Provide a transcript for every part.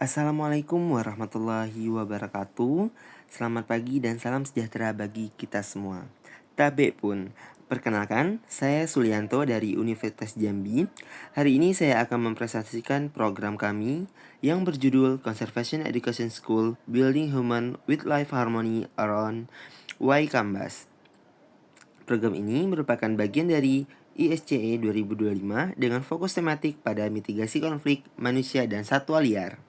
Assalamualaikum warahmatullahi wabarakatuh. Selamat pagi dan salam sejahtera bagi kita semua. Tabe pun, perkenalkan, saya Sulianto dari Universitas Jambi. Hari ini saya akan mempresentasikan program kami yang berjudul Conservation Education School Building Human with Life Harmony Around Waikambas. Program ini merupakan bagian dari ISCE 2025 dengan fokus tematik pada mitigasi konflik manusia dan satwa liar.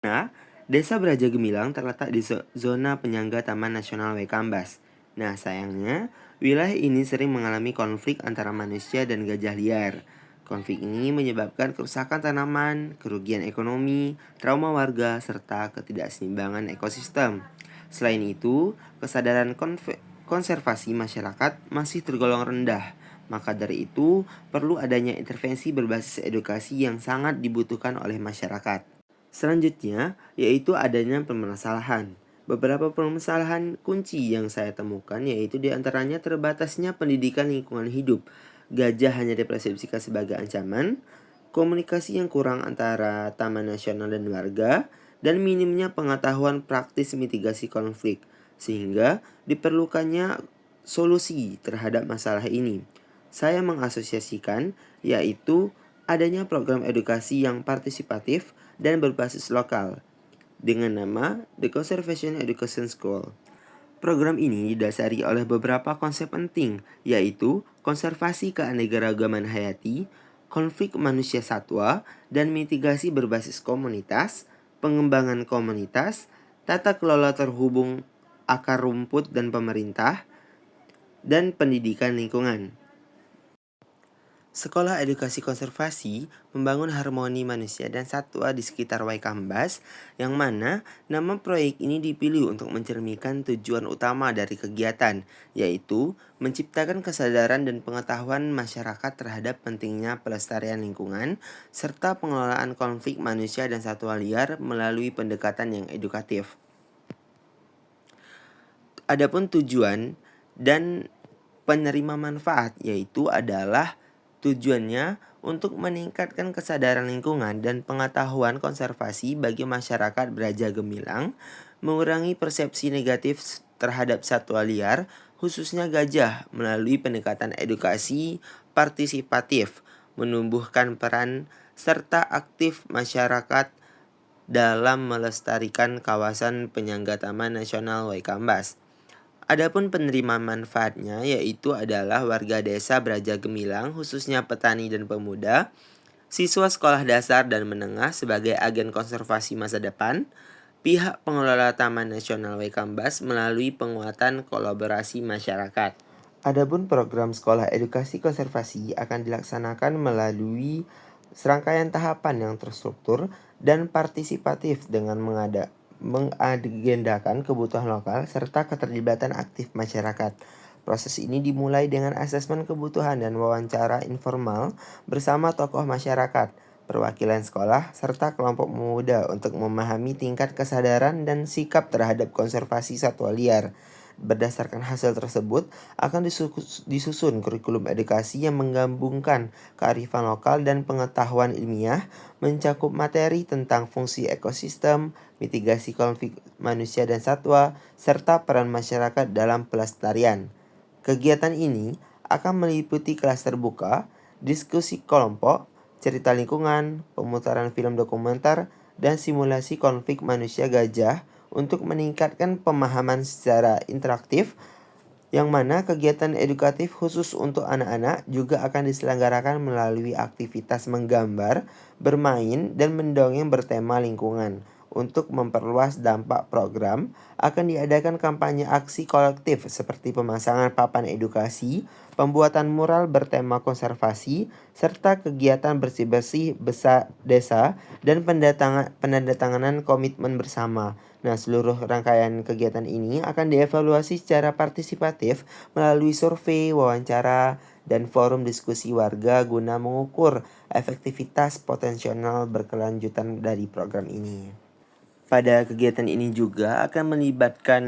Nah, Desa Braja Gemilang terletak di zona penyangga Taman Nasional Waikambas. Nah, sayangnya, wilayah ini sering mengalami konflik antara manusia dan gajah liar. Konflik ini menyebabkan kerusakan tanaman, kerugian ekonomi, trauma warga, serta ketidakseimbangan ekosistem. Selain itu, kesadaran konservasi masyarakat masih tergolong rendah. Maka dari itu, perlu adanya intervensi berbasis edukasi yang sangat dibutuhkan oleh masyarakat. Selanjutnya, yaitu adanya permasalahan. Beberapa permasalahan kunci yang saya temukan yaitu diantaranya terbatasnya pendidikan lingkungan hidup. Gajah hanya dipersepsikan sebagai ancaman, komunikasi yang kurang antara taman nasional dan warga, dan minimnya pengetahuan praktis mitigasi konflik, sehingga diperlukannya solusi terhadap masalah ini. Saya mengasosiasikan yaitu adanya program edukasi yang partisipatif dan berbasis lokal dengan nama The Conservation Education School. Program ini didasari oleh beberapa konsep penting, yaitu konservasi keanekaragaman hayati, konflik manusia satwa, dan mitigasi berbasis komunitas, pengembangan komunitas, tata kelola terhubung akar rumput dan pemerintah, dan pendidikan lingkungan. Sekolah Edukasi Konservasi membangun harmoni manusia dan satwa di sekitar Waikambas, yang mana nama proyek ini dipilih untuk mencerminkan tujuan utama dari kegiatan, yaitu menciptakan kesadaran dan pengetahuan masyarakat terhadap pentingnya pelestarian lingkungan, serta pengelolaan konflik manusia dan satwa liar melalui pendekatan yang edukatif. Adapun tujuan dan penerima manfaat yaitu adalah tujuannya untuk meningkatkan kesadaran lingkungan dan pengetahuan konservasi bagi masyarakat Braja Gemilang, mengurangi persepsi negatif terhadap satwa liar, khususnya gajah melalui pendekatan edukasi partisipatif, menumbuhkan peran serta aktif masyarakat dalam melestarikan kawasan penyangga Taman Nasional Waikambas. Adapun penerima manfaatnya yaitu adalah warga desa Braja Gemilang, khususnya petani dan pemuda, siswa sekolah dasar dan menengah sebagai agen konservasi masa depan, pihak pengelola Taman Nasional Waikambas melalui penguatan kolaborasi masyarakat. Adapun program sekolah edukasi konservasi akan dilaksanakan melalui serangkaian tahapan yang terstruktur dan partisipatif dengan mengagendakan kebutuhan lokal serta keterlibatan aktif masyarakat. Proses ini dimulai dengan asesmen kebutuhan dan wawancara informal bersama tokoh masyarakat, perwakilan sekolah, serta kelompok pemuda untuk memahami tingkat kesadaran dan sikap terhadap konservasi satwa liar. Berdasarkan hasil tersebut, akan disusun kurikulum edukasi yang menggabungkan kearifan lokal dan pengetahuan ilmiah, mencakup materi tentang fungsi ekosistem, mitigasi konflik manusia dan satwa, serta peran masyarakat dalam pelestarian. Kegiatan ini akan meliputi kelas terbuka, diskusi kelompok, cerita lingkungan, pemutaran film dokumenter, dan simulasi konflik manusia gajah untuk meningkatkan pemahaman secara interaktif, yang mana kegiatan edukatif khusus untuk anak-anak juga akan diselenggarakan melalui aktivitas menggambar, bermain, dan mendongeng bertema lingkungan. Untuk memperluas dampak program, akan diadakan kampanye aksi kolektif seperti pemasangan papan edukasi, pembuatan mural bertema konservasi, serta kegiatan bersih-bersih desa dan penandatanganan komitmen bersama. Nah, seluruh rangkaian kegiatan ini akan dievaluasi secara partisipatif melalui survei, wawancara, dan forum diskusi warga guna mengukur efektivitas potensial berkelanjutan dari program ini. Pada kegiatan ini juga akan melibatkan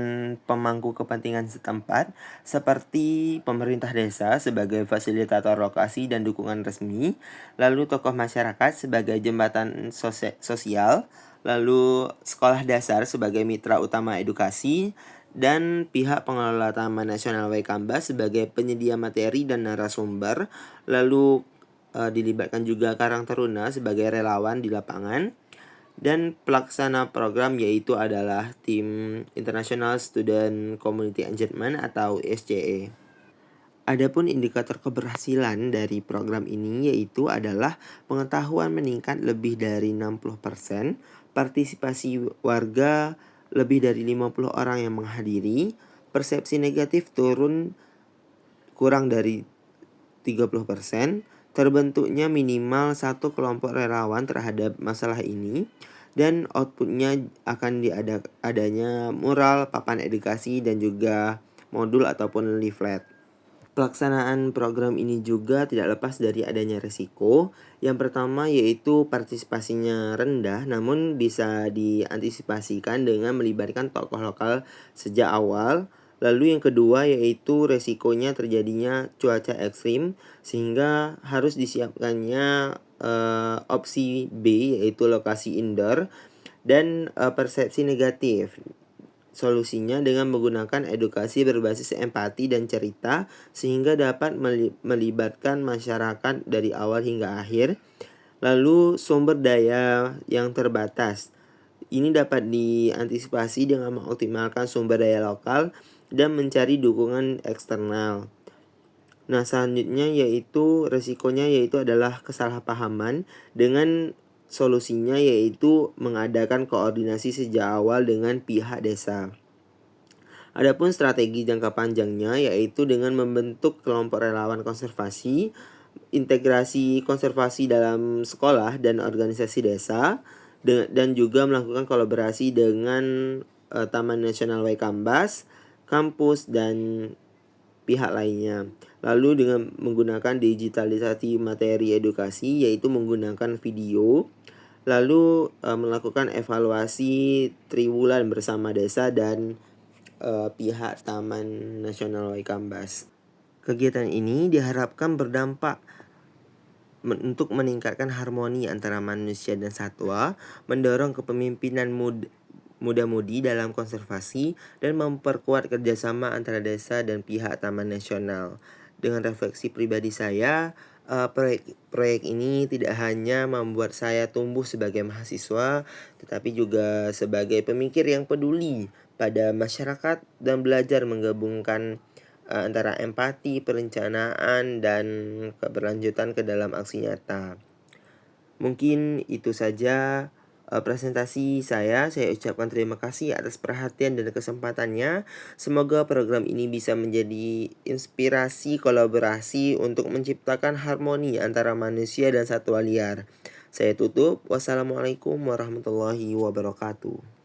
pemangku kepentingan setempat seperti pemerintah desa sebagai fasilitator lokasi dan dukungan resmi, lalu tokoh masyarakat sebagai jembatan sosial, lalu sekolah dasar sebagai mitra utama edukasi, dan pihak pengelola Taman Nasional Waikambas sebagai penyedia materi dan narasumber, lalu dilibatkan juga Karang Taruna sebagai relawan di lapangan, dan pelaksana program yaitu adalah tim International Student Community Engagement atau SCE. Adapun indikator keberhasilan dari program ini yaitu adalah pengetahuan meningkat lebih dari 60%, partisipasi warga lebih dari 50 orang yang menghadiri, persepsi negatif turun kurang dari 30%, terbentuknya minimal satu kelompok relawan terhadap masalah ini, dan outputnya akan adanya mural, papan edukasi, dan juga modul ataupun leaflet. Pelaksanaan program ini juga tidak lepas dari adanya resiko. Yang pertama yaitu partisipasinya rendah, namun bisa diantisipasikan dengan melibatkan tokoh lokal sejak awal. Lalu yang kedua yaitu resikonya terjadinya cuaca ekstrim, sehingga harus disiapkannya opsi B yaitu lokasi indoor, dan persepsi negatif. Solusinya dengan menggunakan edukasi berbasis empati dan cerita sehingga dapat melibatkan masyarakat dari awal hingga akhir. Lalu sumber daya yang terbatas. Ini dapat diantisipasi dengan mengoptimalkan sumber daya lokal dan mencari dukungan eksternal. Nah, selanjutnya yaitu resikonya yaitu adalah kesalahpahaman, dengan solusinya yaitu mengadakan koordinasi sejak awal dengan pihak desa. Adapun strategi jangka panjangnya yaitu dengan membentuk kelompok relawan konservasi, integrasi konservasi dalam sekolah dan organisasi desa, dan juga melakukan kolaborasi dengan Taman Nasional Waikambas, kampus, dan pihak lainnya. Lalu dengan menggunakan digitalisasi materi edukasi yaitu menggunakan video, lalu melakukan evaluasi triwulan bersama desa dan pihak Taman Nasional Waikambas. Kegiatan ini diharapkan berdampak untuk meningkatkan harmoni antara manusia dan satwa, mendorong kepemimpinan muda-mudi dalam konservasi, dan memperkuat kerjasama antara desa dan pihak Taman Nasional. Dengan refleksi pribadi saya, proyek ini tidak hanya membuat saya tumbuh sebagai mahasiswa, tetapi juga sebagai pemikir yang peduli pada masyarakat dan belajar menggabungkan antara empati, perencanaan, dan keberlanjutan ke dalam aksi nyata. Mungkin itu saja presentasi saya. Saya ucapkan terima kasih atas perhatian dan kesempatannya. Semoga program ini bisa menjadi inspirasi kolaborasi untuk menciptakan harmoni antara manusia dan satwa liar. Saya tutup. Wassalamualaikum warahmatullahi wabarakatuh.